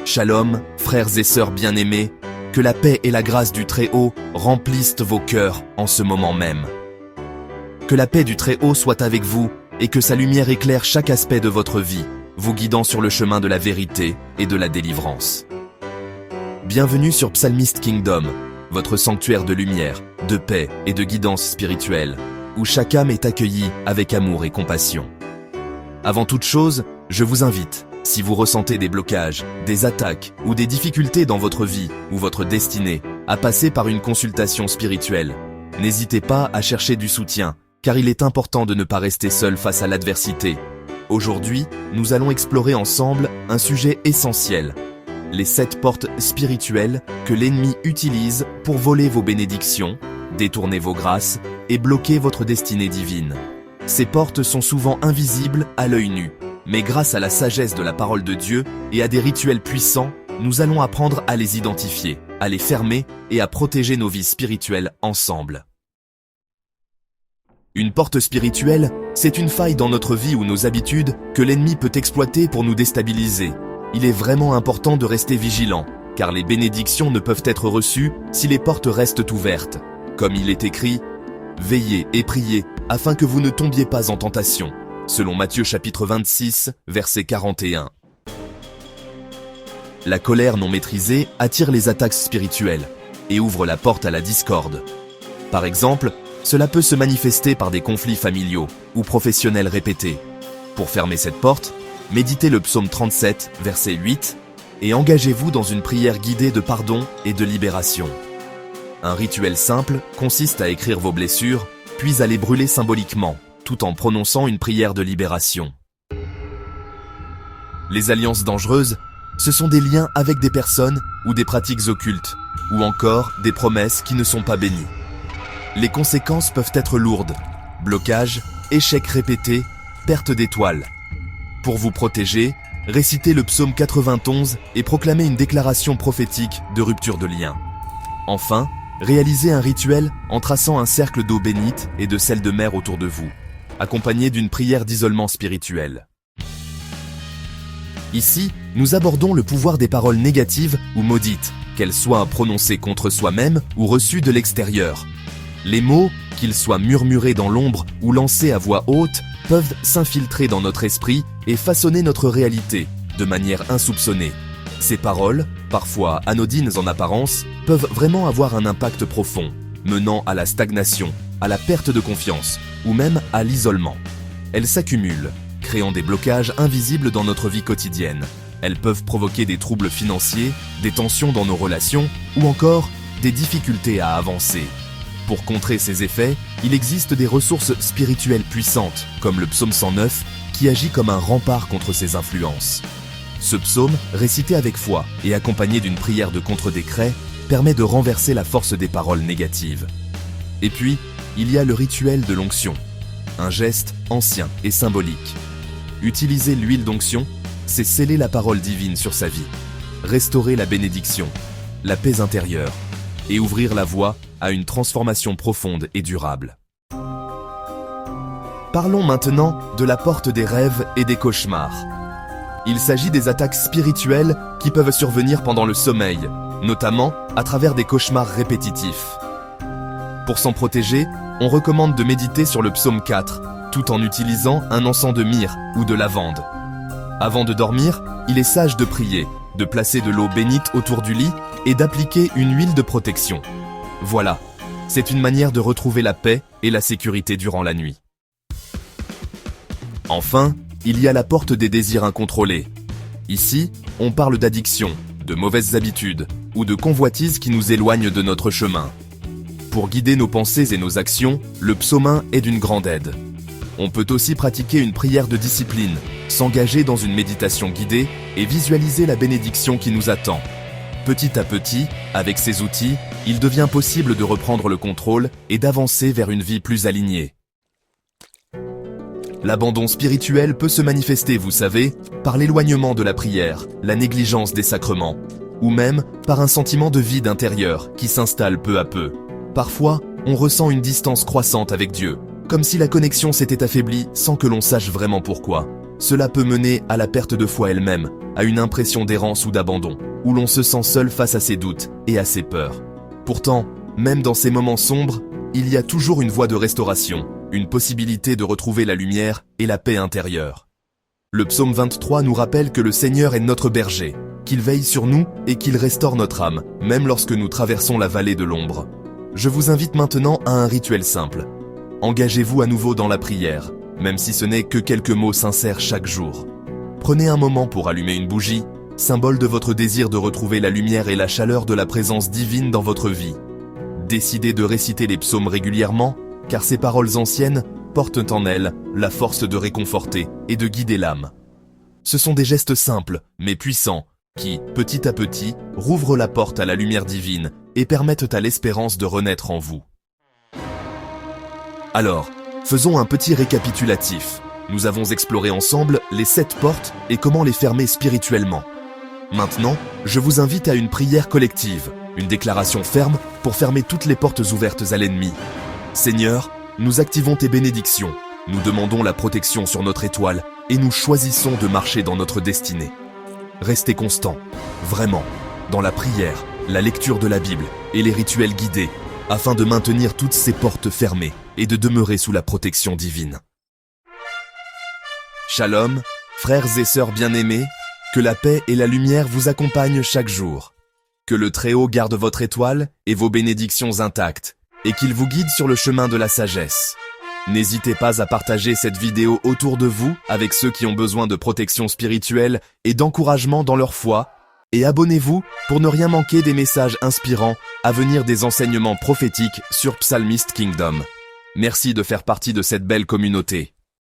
Shalom, frères et sœurs bien-aimés, que la paix et la grâce du Très-Haut remplissent vos cœurs en ce moment même. Que la paix du Très-Haut soit avec vous et que sa lumière éclaire chaque aspect de votre vie, vous guidant sur le chemin de la vérité et de la délivrance. Bienvenue sur Psalmist Kingdom, votre sanctuaire de lumière, de paix et de guidance spirituelle, où chaque âme est accueillie avec amour et compassion. Avant toute chose, je vous invite, si vous ressentez des blocages, des attaques ou des difficultés dans votre vie ou votre destinée, à passer par une consultation spirituelle. N'hésitez pas à chercher du soutien, car il est important de ne pas rester seul face à l'adversité. Aujourd'hui, nous allons explorer ensemble un sujet essentiel. Les 7 portes spirituelles que l'ennemi utilise pour voler vos bénédictions, détourner vos grâces et bloquer votre destinée divine. Ces portes sont souvent invisibles à l'œil nu, mais grâce à la sagesse de la parole de Dieu et à des rituels puissants, nous allons apprendre à les identifier, à les fermer et à protéger nos vies spirituelles ensemble. Une porte spirituelle, c'est une faille dans notre vie ou nos habitudes que l'ennemi peut exploiter pour nous déstabiliser. Il est vraiment important de rester vigilant, car les bénédictions ne peuvent être reçues si les portes restent ouvertes. Comme il est écrit, « Veillez et priez afin que vous ne tombiez pas en tentation », selon Matthieu chapitre 26, verset 41. La colère non maîtrisée attire les attaques spirituelles et ouvre la porte à la discorde. Par exemple, cela peut se manifester par des conflits familiaux ou professionnels répétés. Pour fermer cette porte, méditez le psaume 37, verset 8, et engagez-vous dans une prière guidée de pardon et de libération. Un rituel simple consiste à écrire vos blessures, puis à les brûler symboliquement, tout en prononçant une prière de libération. Les alliances dangereuses, ce sont des liens avec des personnes ou des pratiques occultes, ou encore des promesses qui ne sont pas bénies. Les conséquences peuvent être lourdes: blocage, échecs répétés, perte d'étoiles. Pour vous protéger, récitez le psaume 91 et proclamez une déclaration prophétique de rupture de lien. Enfin, réalisez un rituel en traçant un cercle d'eau bénite et de sel de mer autour de vous, accompagné d'une prière d'isolement spirituel. Ici, nous abordons le pouvoir des paroles négatives ou maudites, qu'elles soient prononcées contre soi-même ou reçues de l'extérieur. Les mots, qu'ils soient murmurés dans l'ombre ou lancés à voix haute, peuvent s'infiltrer dans notre esprit et façonner notre réalité, de manière insoupçonnée. Ces paroles, parfois anodines en apparence, peuvent vraiment avoir un impact profond, menant à la stagnation, à la perte de confiance, ou même à l'isolement. Elles s'accumulent, créant des blocages invisibles dans notre vie quotidienne. Elles peuvent provoquer des troubles financiers, des tensions dans nos relations, ou encore des difficultés à avancer. Pour contrer ces effets, il existe des ressources spirituelles puissantes, comme le psaume 109, qui agit comme un rempart contre ces influences. Ce psaume, récité avec foi et accompagné d'une prière de contre-décret, permet de renverser la force des paroles négatives. Et puis, il y a le rituel de l'onction, un geste ancien et symbolique. Utiliser l'huile d'onction, c'est sceller la parole divine sur sa vie, restaurer la bénédiction, la paix intérieure, et ouvrir la voie à une transformation profonde et durable. Parlons maintenant de la porte des rêves et des cauchemars. Il s'agit des attaques spirituelles qui peuvent survenir pendant le sommeil, notamment à travers des cauchemars répétitifs. Pour s'en protéger, on recommande de méditer sur le psaume 4, tout en utilisant un encens de myrrhe ou de lavande. Avant de dormir, il est sage de prier, de placer de l'eau bénite autour du lit et d'appliquer une huile de protection. Voilà, c'est une manière de retrouver la paix et la sécurité durant la nuit. Enfin, il y a la porte des désirs incontrôlés. Ici, on parle d'addiction, de mauvaises habitudes ou de convoitises qui nous éloignent de notre chemin. Pour guider nos pensées et nos actions, le psaume 1 est d'une grande aide. On peut aussi pratiquer une prière de discipline, s'engager dans une méditation guidée et visualiser la bénédiction qui nous attend. Petit à petit, avec ces outils, il devient possible de reprendre le contrôle et d'avancer vers une vie plus alignée. L'abandon spirituel peut se manifester, vous savez, par l'éloignement de la prière, la négligence des sacrements, ou même par un sentiment de vide intérieur qui s'installe peu à peu. Parfois, on ressent une distance croissante avec Dieu, comme si la connexion s'était affaiblie sans que l'on sache vraiment pourquoi. cela peut mener à la perte de foi elle-même, à une impression d'errance ou d'abandon, où l'on se sent seul face à ses doutes et à ses peurs. Pourtant, même dans ces moments sombres, il y a toujours une voie de restauration, une possibilité de retrouver la lumière et la paix intérieure. Le psaume 23 nous rappelle que le Seigneur est notre berger, qu'il veille sur nous et qu'il restaure notre âme, même lorsque nous traversons la vallée de l'ombre. Je vous invite maintenant à un rituel simple. Engagez-vous à nouveau dans la prière, même si ce n'est que quelques mots sincères chaque jour. Prenez un moment pour allumer une bougie, symbole de votre désir de retrouver la lumière et la chaleur de la présence divine dans votre vie. Décidez de réciter les psaumes régulièrement, car ces paroles anciennes portent en elles la force de réconforter et de guider l'âme. Ce sont des gestes simples, mais puissants, qui, petit à petit, rouvrent la porte à la lumière divine et permettent à l'espérance de renaître en vous. Alors, faisons un petit récapitulatif. Nous avons exploré ensemble les 7 portes et comment les fermer spirituellement. Maintenant, je vous invite à une prière collective, une déclaration ferme pour fermer toutes les portes ouvertes à l'ennemi. Seigneur, nous activons tes bénédictions, nous demandons la protection sur notre étoile et nous choisissons de marcher dans notre destinée. Restez constants, vraiment, dans la prière, la lecture de la Bible et les rituels guidés, afin de maintenir toutes ces portes fermées et de demeurer sous la protection divine. Shalom, frères et sœurs bien-aimés, que la paix et la lumière vous accompagnent chaque jour. Que le Très-Haut garde votre étoile et vos bénédictions intactes, et qu'il vous guide sur le chemin de la sagesse. N'hésitez pas à partager cette vidéo autour de vous avec ceux qui ont besoin de protection spirituelle et d'encouragement dans leur foi, et abonnez-vous pour ne rien manquer des messages inspirants à venir des enseignements prophétiques sur Psalmist Kingdom. Merci de faire partie de cette belle communauté.